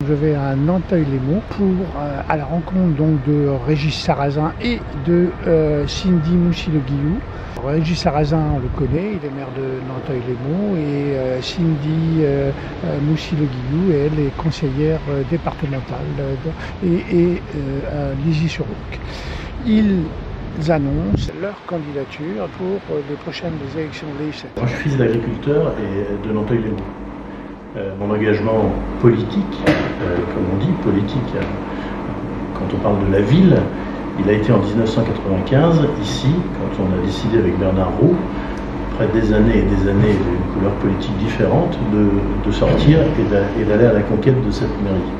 Je vais à Nanteuil-les-Monts à la rencontre donc de Régis Sarrazin et de Cindy Moussi-Le-Guillou. Régis Sarrazin, on le connaît, il est maire de Nanteuil-les-Monts et Cindy Moussi-Le-Guillou, elle est conseillère départementale et à Lizy-sur-Ourcq. Ils annoncent leur candidature pour les prochaines élections législatives. Moi, je suis fils d'agriculteur et de Nanteuil-les-Monts. Mon engagement politique, comme on dit, politique, quand on parle de la ville, il a été en 1995, ici, quand on a décidé avec Bernard Roux, après des années et des années d'une couleur politique différente, de sortir et d'aller à la conquête de cette mairie.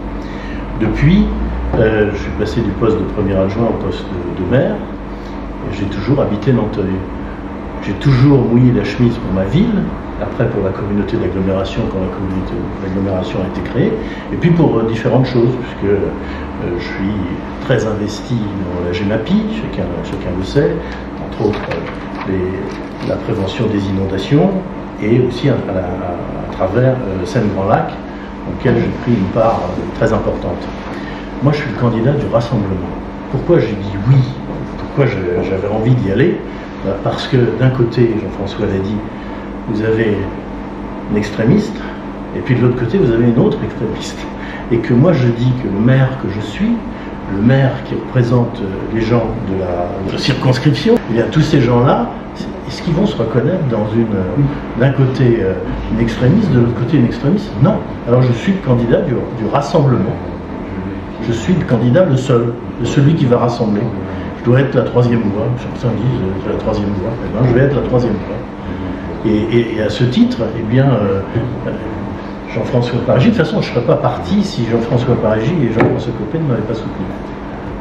Depuis, je suis passé du poste de premier adjoint au poste de maire, et j'ai toujours habité Nanteuil. J'ai toujours mouillé la chemise pour ma ville, après pour la communauté d'agglomération quand la communauté d'agglomération a été créée, et puis pour différentes choses, puisque je suis très investi dans la GEMAPI, chacun le sait, entre autres la prévention des inondations, et aussi à travers Seine-Grand Lac, dans lequel j'ai pris une part très importante. Moi je suis le candidat du rassemblement. Pourquoi j'ai dit oui? Pourquoi j'avais envie d'y aller? Parce que d'un côté, Jean-François l'a dit, vous avez un extrémiste, et puis de l'autre côté, vous avez une autre extrémiste. Et que moi, je dis que le maire que je suis, le maire qui représente les gens de la circonscription, il y a tous ces gens-là, est-ce qu'ils vont se reconnaître dans d'un côté une extrémiste, de l'autre côté une extrémiste? Non. Alors je suis le candidat du rassemblement. Je suis le candidat, le seul, celui qui va rassembler. Je dois être la troisième voie, certains disent la troisième voie, eh bien, je vais être la troisième voie. Et à ce titre, eh bien, Jean-François Parégy, de toute façon je ne serais pas parti si Jean-François Parégy et Jean-François Copé ne m'avaient pas soutenu.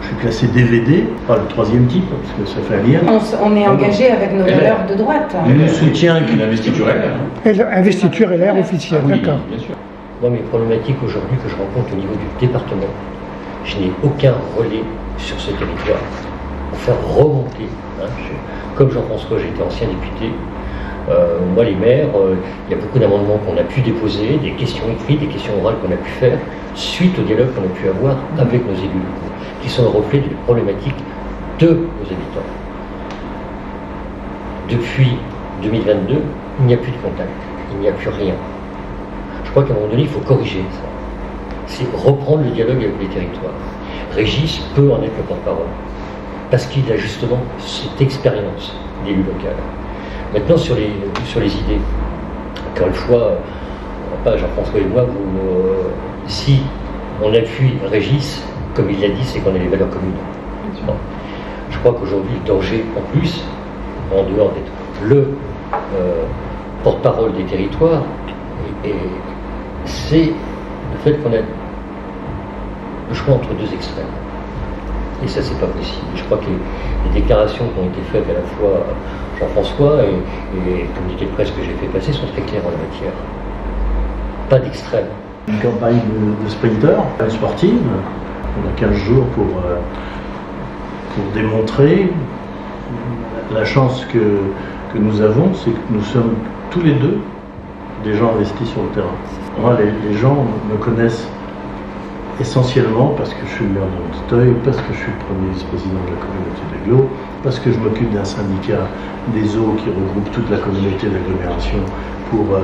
Je suis classé DVD, pas le troisième type, parce que ça fait un lien. On est engagé avec nos valeurs de droite. Le soutien une investiture LR. Investiture LR officielle, Oui, d'accord. bien sûr. Moi, mes problématiques aujourd'hui que je rencontre au niveau du département, je n'ai aucun relais sur ce territoire pour faire remonter. Comme Jean-François, j'ai été ancien député. Moi, les maires, il y a beaucoup d'amendements qu'on a pu déposer, des questions écrites, des questions orales qu'on a pu faire, suite au dialogue qu'on a pu avoir avec nos élus locaux, qui sont le reflet des problématiques de nos habitants. Depuis 2022, il n'y a plus de contact, il n'y a plus rien. Je crois qu'à un moment donné, il faut corriger ça. C'est reprendre le dialogue avec les territoires. Régis peut en être le porte-parole, parce qu'il a justement cette expérience d'élu local. Maintenant, sur les idées, encore une fois, pas Jean-François et moi, si on appuie Régis, comme il l'a dit, c'est qu'on a les valeurs communes. Bon. Je crois qu'aujourd'hui, le danger, en plus, en dehors d'être le porte-parole des territoires, c'est le fait qu'on a le choix entre deux extrêmes. Et ça, c'est pas possible. Je crois que les déclarations qui ont été faites à la fois Jean-François et le communiqué de presse que j'ai fait passer sont très clairs en la matière. Pas d'extrême. Une campagne de sprinter, sportive. On a 15 jours pour démontrer. La chance que nous avons, c'est que nous sommes tous les deux des gens investis sur le terrain. Moi, les gens me connaissent essentiellement parce que je suis le maire de Nanteuil, parce que je suis le premier vice-président de la communauté d'agglo, parce que je m'occupe d'un syndicat des eaux qui regroupe toute la communauté d'agglomération,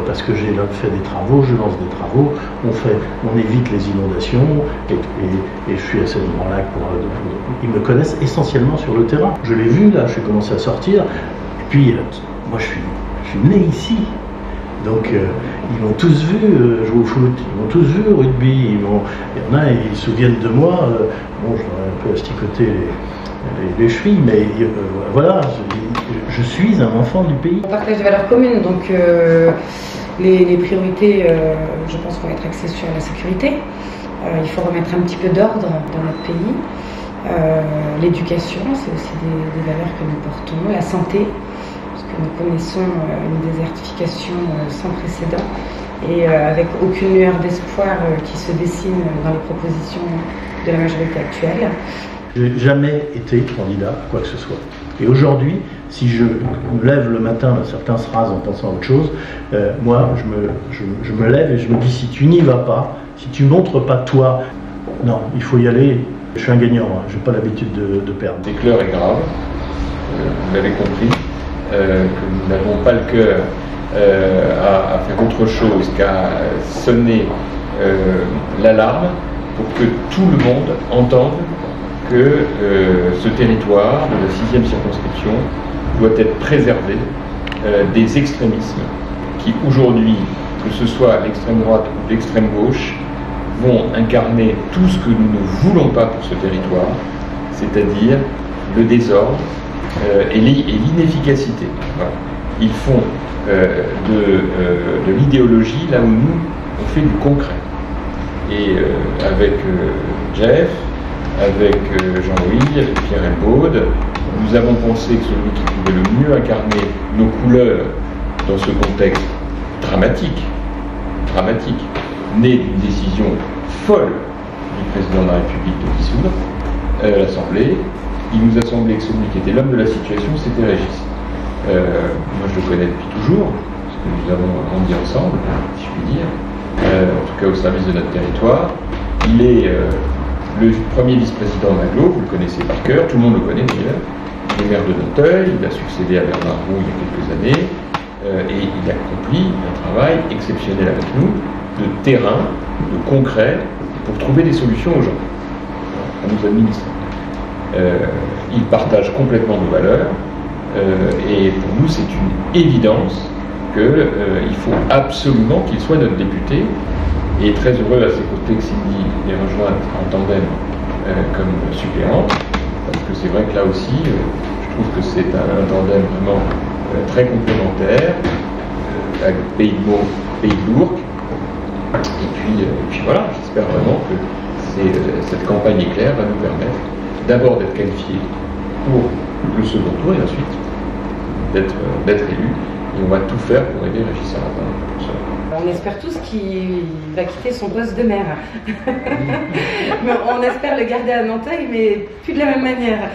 parce que j'ai fait des travaux, je lance des travaux, on évite les inondations, et je suis à Seine-Grand Lac ils me connaissent essentiellement sur le terrain. Je l'ai vu là, je suis commencé à sortir, et puis moi je suis né ici. Donc ils m'ont tous vu jouer au foot, ils m'ont tous vu au rugby, il y en a, ils se souviennent de moi, bon je leur ai un peu asticoté les chevilles, mais voilà, je suis un enfant du pays. On partage des valeurs communes, donc les priorités, je pense, vont être axées sur la sécurité. Il faut remettre un petit peu d'ordre dans notre pays. L'éducation, c'est aussi des valeurs que nous portons, la santé. Nous connaissons une désertification sans précédent et avec aucune lueur d'espoir qui se dessine dans les propositions de la majorité actuelle. Je n'ai jamais été candidat à quoi que ce soit. Et aujourd'hui, si je me lève le matin, certains se rasent en pensant à autre chose, moi je me lève et je me dis, si tu n'y vas pas, si tu montres pas toi, non, il faut y aller. Je suis un gagnant, hein, je n'ai pas l'habitude de perdre. L'éclair est grave, vous l'avez compris, que nous n'avons pas le cœur à faire autre chose qu'à sonner l'alarme pour que tout le monde entende que ce territoire de la 6e circonscription doit être préservé des extrémismes qui aujourd'hui, que ce soit l'extrême droite ou l'extrême gauche, vont incarner tout ce que nous ne voulons pas pour ce territoire, c'est-à-dire le désordre et l'inefficacité. Voilà. Ils font de l'idéologie là où nous, on fait du concret. Et avec Jeff, avec Jean-Louis, avec Pierre Elbaude, nous avons pensé que celui qui pouvait le mieux incarner nos couleurs dans ce contexte dramatique, né d'une décision folle du président de la République de dissoudre l'Assemblée, il nous a semblé que celui qui était l'homme de la situation, c'était Régis. Moi je le connais depuis toujours, parce que nous avons grandi ensemble, si je puis dire, en tout cas au service de notre territoire. Il est le premier vice-président d'Aglo, vous le connaissez par cœur, tout le monde le connaît d'ailleurs. Il est maire de Nanteuil, il a succédé à Bernard Roux il y a quelques années, et il accomplit un travail exceptionnel avec nous, de terrain, de concret, pour trouver des solutions aux gens, à nos administrés. Il partage complètement nos valeurs, et pour nous c'est une évidence qu'il faut absolument qu'il soit notre député, et très heureux à ses côtés que Cindy les rejoigne en tandem comme suppléante, parce que c'est vrai que là aussi, je trouve que c'est un tandem vraiment très complémentaire, avec Pays de Meaux, Pays de l'Ourcq. Et puis voilà, j'espère vraiment que cette campagne éclair va nous permettre d'abord d'être qualifiés pour le second tour et ensuite d'être élus. Et on va tout faire pour aider Régis Sarrazin pour cela. On espère tous qu'il va quitter son poste de maire. Mais on espère le garder à Nanteuil, mais plus de la même manière.